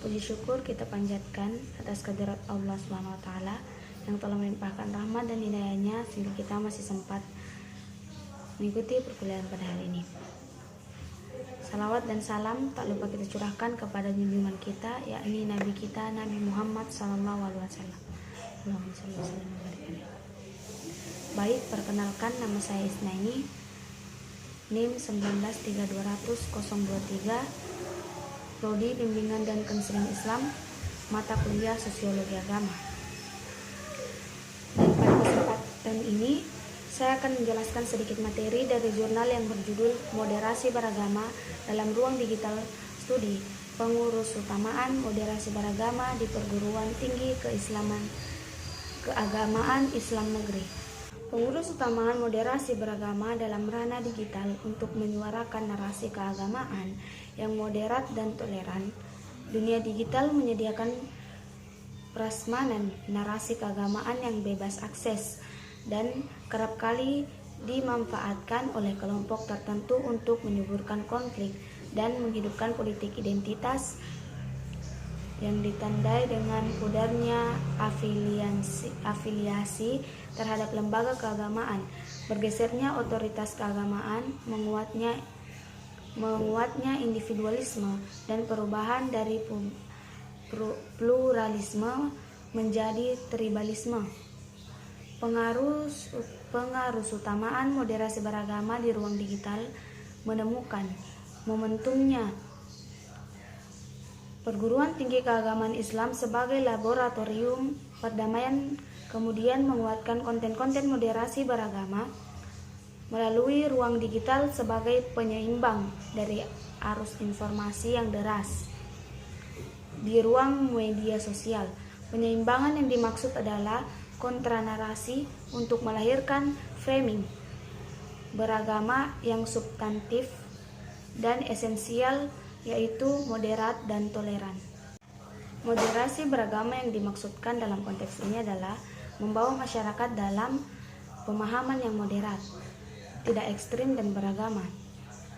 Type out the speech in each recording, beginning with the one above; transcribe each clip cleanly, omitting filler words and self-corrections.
puji syukur kita panjatkan atas kehadirat Allah Subhanahu wa taala yang telah melimpahkan rahmat dan hidayahnya sehingga kita masih sempat mengikuti perkuliahan pada hari ini. Salawat dan salam tak lupa kita curahkan kepada junjungan kita, yakni Nabi kita Nabi Muhammad SAW. Baik, perkenalkan, nama saya Isnaini, NIM 1932023, Prodi Bimbingan dan Konseling Islam, mata kuliah Sosiologi Agama. Dan pada kesempatan ini saya akan menjelaskan sedikit materi dari jurnal yang berjudul Moderasi Beragama dalam Ruang Digital Studi, Pengurus Utamaan Moderasi Beragama di Perguruan Tinggi Keagamaan Islam Negeri. Pengurus utamaan moderasi beragama dalam ranah digital untuk menyuarakan narasi keagamaan yang moderat dan toleran. Dunia digital menyediakan prasmanan narasi keagamaan yang bebas akses dan kerap kali dimanfaatkan oleh kelompok tertentu untuk menyuburkan konflik dan menghidupkan politik identitas yang ditandai dengan pudarnya afiliasi terhadap lembaga keagamaan, bergesernya otoritas keagamaan, menguatnya individualisme, dan perubahan dari pluralisme menjadi tribalisme. Pengarus utamaan moderasi beragama di ruang digital menemukan momentumnya Perguruan Tinggi Keagamaan Islam sebagai laboratorium perdamaian, kemudian menguatkan konten-konten moderasi beragama melalui ruang digital sebagai penyeimbang dari arus informasi yang deras di ruang media sosial. Penyeimbangan yang dimaksud adalah kontranarasi untuk melahirkan framing beragama yang substantif dan esensial, yaitu moderat dan toleran. Moderasi beragama yang dimaksudkan dalam konteks ini adalah membawa masyarakat dalam pemahaman yang moderat, tidak ekstrim dan beragama,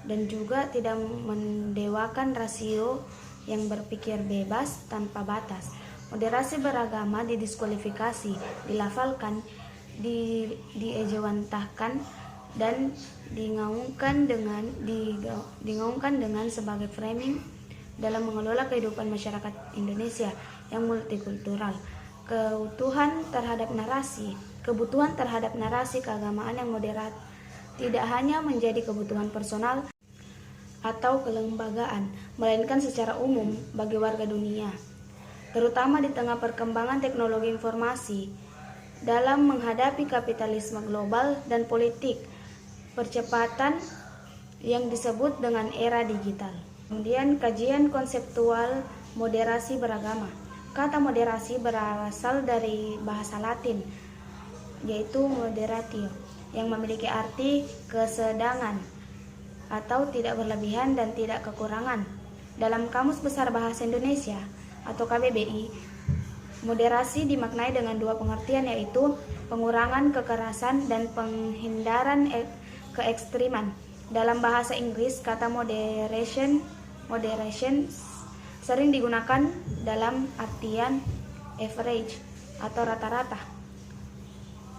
dan juga tidak mendewakan rasio yang berpikir bebas tanpa batas. Moderasi beragama didiskualifikasi, dilafalkan, diejawantahkan, dan digaungkan dengan sebagai framing dalam mengelola kehidupan masyarakat Indonesia yang multikultural. Kebutuhan terhadap narasi keagamaan yang moderat tidak hanya menjadi kebutuhan personal atau kelembagaan, melainkan secara umum bagi warga dunia, terutama di tengah perkembangan teknologi informasi dalam menghadapi kapitalisme global dan politik percepatan yang disebut dengan era digital. Kemudian kajian konseptual moderasi beragama. Kata moderasi berasal dari bahasa Latin, yaitu moderatio, yang memiliki arti kesedangan atau tidak berlebihan dan tidak kekurangan. Dalam Kamus Besar Bahasa Indonesia atau KBBI, moderasi dimaknai dengan dua pengertian, yaitu pengurangan kekerasan dan penghindaran keekstriman. Dalam bahasa Inggris, kata moderation sering digunakan dalam artian average atau rata-rata,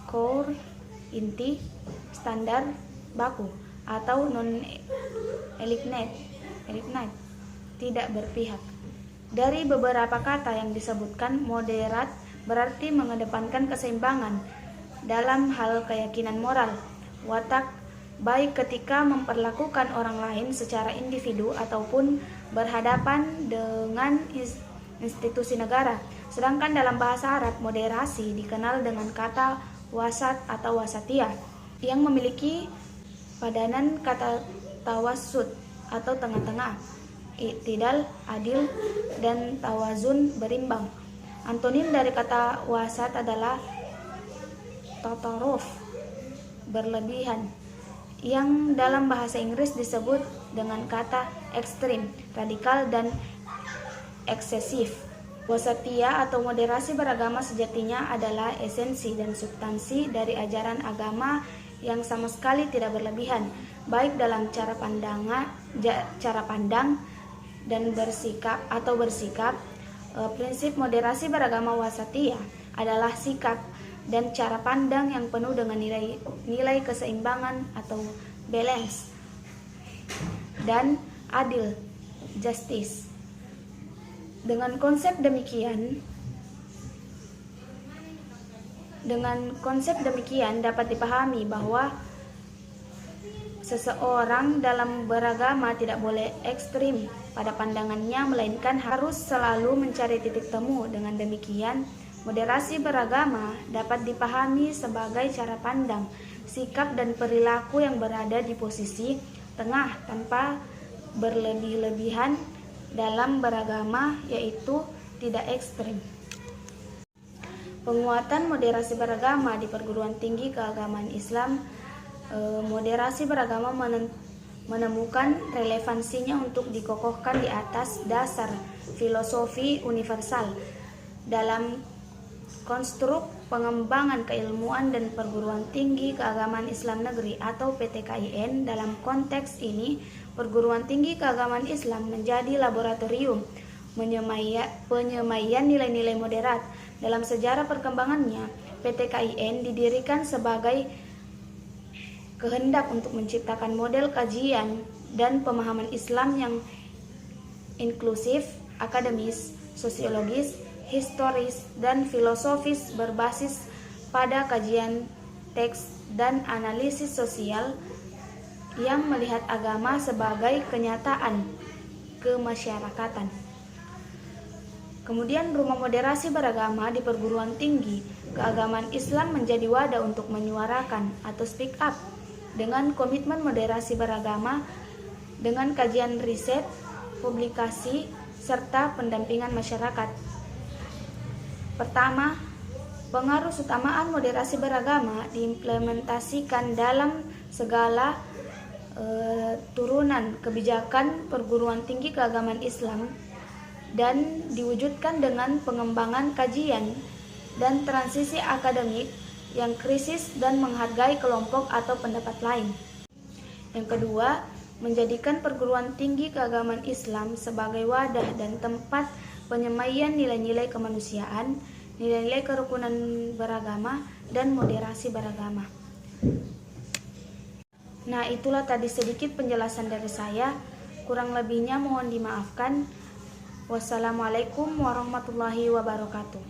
core, inti, standar, baku, atau non-aligned, tidak berpihak. Dari beberapa kata yang disebutkan, moderat berarti mengedepankan keseimbangan dalam hal keyakinan moral, watak baik ketika memperlakukan orang lain secara individu ataupun berhadapan dengan institusi negara. Sedangkan dalam bahasa Arab, moderasi dikenal dengan kata wasat atau wasatiyah yang memiliki padanan kata tawassut atau tengah-tengah, i'tidal, adil, dan tawazun, berimbang. Antonim dari kata wasat adalah tataruf, berlebihan, yang dalam bahasa Inggris disebut dengan kata ekstrim, radikal, dan eksesif. Wasatiyah atau moderasi beragama sejatinya adalah esensi dan substansi dari ajaran agama yang sama sekali tidak berlebihan, baik dalam cara pandang dan bersikap Prinsip moderasi beragama wasatiyah adalah sikap dan cara pandang yang penuh dengan nilai keseimbangan atau balance dan adil, justice. Dengan konsep demikian dapat dipahami bahwa seseorang dalam beragama tidak boleh ekstrim pada pandangannya, melainkan harus selalu mencari titik temu. Dengan demikian, moderasi beragama dapat dipahami sebagai cara pandang, sikap dan perilaku yang berada di posisi tengah tanpa berlebih-lebihan dalam beragama, yaitu tidak ekstrim. Penguatan moderasi beragama di perguruan tinggi keagamaan Islam. Moderasi beragama menemukan relevansinya untuk dikokohkan di atas dasar filosofi universal dalam konstruk pengembangan keilmuan dan perguruan tinggi keagamaan Islam negeri atau PTKIN. Dalam konteks ini, perguruan tinggi keagamaan Islam menjadi laboratorium penyemaian nilai-nilai moderat. Dalam sejarah perkembangannya, PTKIN didirikan sebagai kehendak untuk menciptakan model kajian dan pemahaman Islam yang inklusif, akademis, sosiologis, historis, dan filosofis berbasis pada kajian teks dan analisis sosial yang melihat agama sebagai kenyataan kemasyarakatan. Kemudian rumah moderasi beragama di perguruan tinggi keagamaan Islam menjadi wadah untuk menyuarakan atau speak up dengan komitmen moderasi beragama dengan kajian riset, publikasi, serta pendampingan masyarakat. Pertama, pengaruh utamaan moderasi beragama diimplementasikan dalam segala turunan kebijakan perguruan tinggi keagamaan Islam dan diwujudkan dengan pengembangan kajian dan transisi akademik yang kritis dan menghargai kelompok atau pendapat lain. Yang kedua, menjadikan perguruan tinggi keagamaan Islam sebagai wadah dan tempat penyemaian nilai-nilai kemanusiaan, nilai-nilai kerukunan beragama, dan moderasi beragama. Nah, itulah tadi sedikit penjelasan dari saya. Kurang lebihnya mohon dimaafkan. Wassalamualaikum warahmatullahi wabarakatuh.